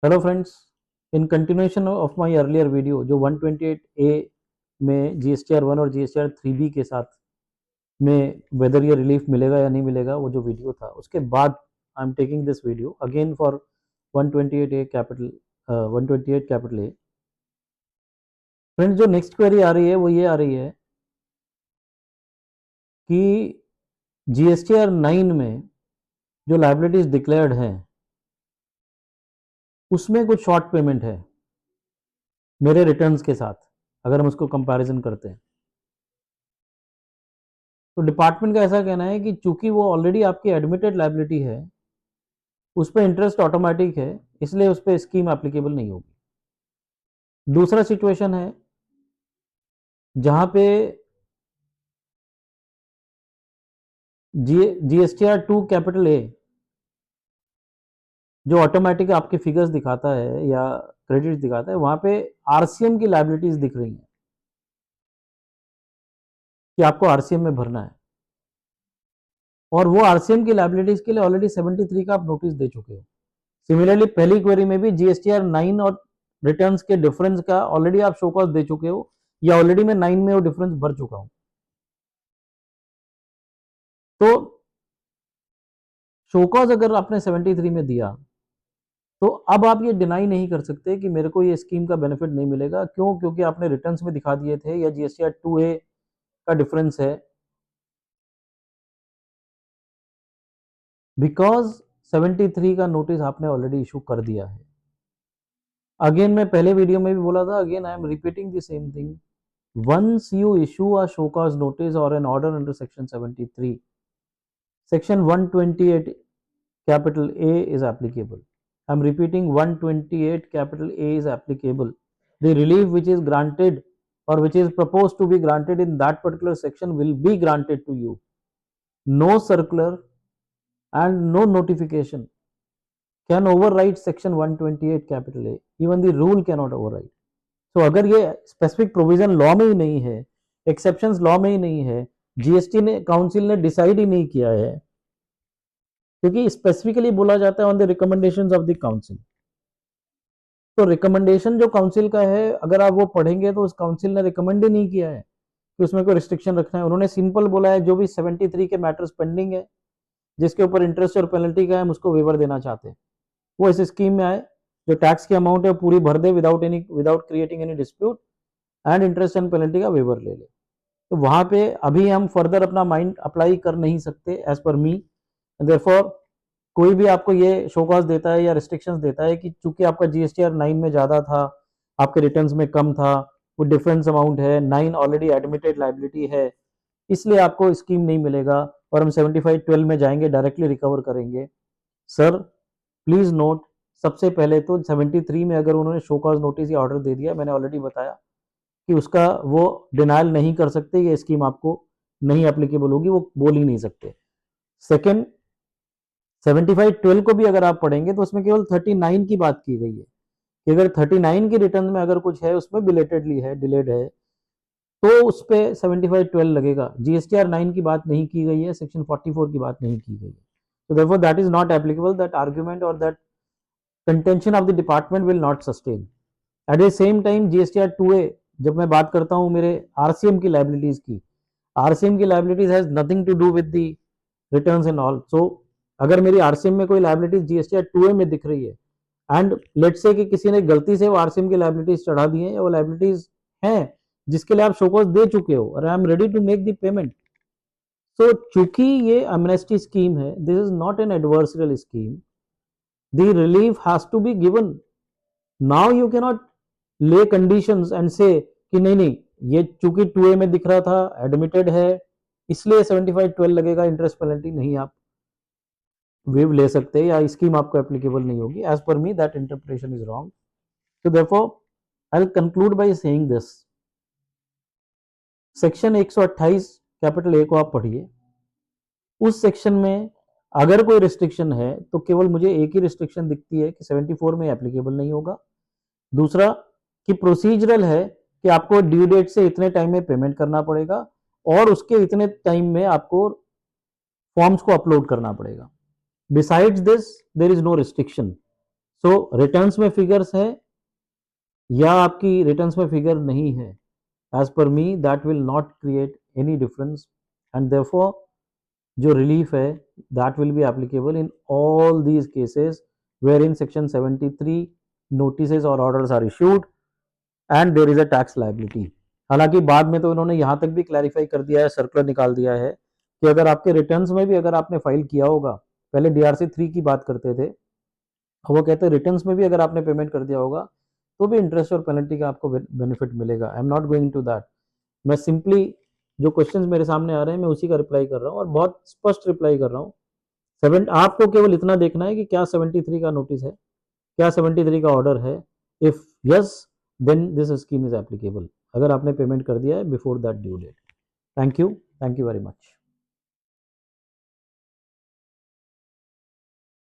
Hello friends, in continuation of my earlier video जो 128A में GSTR 1 और GSTR 3B के साथ में वेदर ये रिलीफ मिलेगा या नहीं मिलेगा, वो जो वीडियो था उसके बाद I am taking this video again for 128A capital 128 capital A. Friends, जो नेक्स्ट क्वेरी आ रही है वो ये आ रही है कि GSTR 9 में जो लाइबिलिटीज डिक्लेयर्ड हैं उसमें कुछ शॉर्ट पेमेंट है मेरे रिटर्न्स के साथ, अगर हम उसको कंपैरिजन करते हैं तो डिपार्टमेंट का ऐसा कहना है कि चूंकि वो ऑलरेडी आपकी एडमिटेड लाइबिलिटी है, उस पर इंटरेस्ट ऑटोमेटिक है, इसलिए उस पर स्कीम एप्लीकेबल नहीं होगी। दूसरा सिचुएशन है जहां पे GSTR 2 कैपिटल ए जो ऑटोमेटिक आपके फिगर्स दिखाता है या क्रेडिट दिखाता है, वहां पे आरसीएम की लाइबिलिटीज दिख रही हैं कि आपको आरसीएम में भरना है, और वो आरसीएम की लाइबिलिटीज के लिए ऑलरेडी 73 का आप नोटिस दे चुके हो। सिमिलरली पहली क्वेरी में भी GSTR 9 और रिटर्न्स के डिफरेंस का ऑलरेडी आप शो कॉस्ट दे चुके हो, या ऑलरेडी मैं 9 में वो डिफरेंस भर चुका हूं। तो शो कॉज अगर आपने 73 में दिया तो अब आप ये डिनाई नहीं कर सकते कि मेरे को ये स्कीम का बेनिफिट नहीं मिलेगा। क्यों? क्योंकि आपने रिटर्न्स में दिखा दिए थे या GSTR 2A का डिफरेंस है, बिकॉज 73 का नोटिस आपने ऑलरेडी इशू कर दिया है। अगेन मैं पहले वीडियो में भी बोला था, again I am repeating the same thing. once you issue a show cause notice or an order under section 73, section 128 capital A is applicable. I'm repeating, 128 capital A is applicable. The relief which is granted or which is proposed to be granted in that particular section will be granted to you. No circular and no notification can override section 128 capital A. Even the rule cannot override. So अगर ये specific provision law में ही नहीं है, exceptions law में ही नहीं है, GST ने council ने डिसाइड ही नहीं किया है, क्योंकि स्पेसिफिकली बोला जाता है on the recommendations of the council. तो रिकमेंडेशन जो काउंसिल का है, अगर आप वो पढ़ेंगे तो उस काउंसिल ने रिकमेंड ही नहीं किया है कि उसमें कोई रिस्ट्रिक्शन रखना है। उन्होंने सिंपल बोला है जो भी 73 के मैटर्स पेंडिंग है, जिसके ऊपर इंटरेस्ट और पेनल्टी का है, हम उसको वेवर देना चाहते हैं, वो इस स्कीम में आए, जो टैक्स की अमाउंट है पूरी भर दे without creating any dispute, and interest and penalty का वेवर ले ले। तो वहां पे अभी हम फर्दर अपना माइंड अप्लाई कर नहीं सकते एज पर मी। देयरफॉर कोई भी आपको ये शो कॉज देता है या रिस्ट्रिक्शंस देता है कि चूंकि आपका GSTR 9 में ज्यादा था, आपके रिटर्न्स में कम था, वो डिफरेंस अमाउंट है, 9 ऑलरेडी एडमिटेड लाइबिलिटी है, इसलिए आपको स्कीम नहीं मिलेगा और हम 75/12 में जाएंगे, डायरेक्टली रिकवर करेंगे। सर प्लीज नोट, सबसे पहले तो 73 में अगर उन्होंने शो कॉज नोटिस या ऑर्डर दे दिया, मैंने ऑलरेडी बताया कि उसका वो डिनाइल नहीं कर सकते, ये स्कीम आपको नहीं एप्लीकेबल होगी, वो बोल ही नहीं सकते। सेकेंड, 75/12 को भी अगर आप पढ़ेंगे तो उसमें केवल 39 की बात की गई है कि अगर 39 की रिटर्न में अगर कुछ है, उसमें बिलेटेडली है, डिलेड है, तो उस पर 75/12 लगेगा। GSTR 9 की बात नहीं की गई है, सेक्शन 44 की बात नहीं की गई है। So therefore that is not applicable, that argument or that contention of the department will not sustain. At the same time GSTR 2A, जब मैं बात करता हूं मेरे RCM की लाइबिलिटीज की, RCM की liabilities has nothing to do with the returns and all. So अगर मेरी RCM में कोई लाइबिलिटीज GSTR 2A में दिख रही है, एंड लेट्स से कि किसी ने गलती से वो RCM की लाइबिलिटीज चढ़ा दी है, या वो लाइबिलिटीज हैं जिसके लिए आप शोकॉज दे चुके हो और I am ready to make the payment, तो चूंकि ये अमनेस्टी स्कीम है, this is not an adversarial scheme, the relief has to be given. Now you can not lay conditions and say कि नहीं नहीं, ये चूंकि 2A में दिख रहा था, एडमिटेड है, इसलिए 75/12 लगेगा, इंटरेस्ट पेनल्टी नहीं आप वेव ले सकते, या स्कीम आपको एप्लीकेबल नहीं होगी। As per me that interpretation is wrong. So therefore I will conclude by saying this, section 128 capital A को आप पढ़िए। उस सेक्शन में अगर कोई रिस्ट्रिक्शन है तो केवल मुझे एक ही रिस्ट्रिक्शन दिखती है कि 74 में एप्लीकेबल नहीं होगा। दूसरा कि प्रोसीजरल है कि आपको ड्यू डेट से इतने टाइम में पेमेंट करना पड़ेगा और उसके इतने टाइम में आपको फॉर्म्स को अपलोड करना पड़ेगा। Besides this there is no restriction. So returns में फिगर्स है या आपकी रिटर्न्स में फिगर नहीं है, as per me that will not create any difference, and therefore जो रिलीफ है that will be applicable in all these cases where in section 73 notices और orders are issued and there is a tax liability. हालांकि बाद में तो इन्होंने यहां तक भी क्लैरिफाई कर दिया है, सर्कुलर निकाल दिया है कि अगर आपके रिटर्न्स में भी अगर आपने फाइल किया होगा, पहले डीआरसी 3 की बात करते थे, वो कहते हैं रिटर्न्स में भी अगर आपने पेमेंट कर दिया होगा तो भी इंटरेस्ट और पेनल्टी का आपको बेनिफिट मिलेगा। I am not going to that, मैं सिंपली जो क्वेश्चंस मेरे सामने आ रहे हैं मैं उसी का रिप्लाई कर रहा हूँ और बहुत स्पष्ट रिप्लाई कर रहा हूँ। आपको केवल इतना देखना है कि क्या 73 का नोटिस है, क्या 73 का ऑर्डर है। If yes then this scheme is applicable, अगर आपने पेमेंट कर दिया है before that due date. Thank you very much.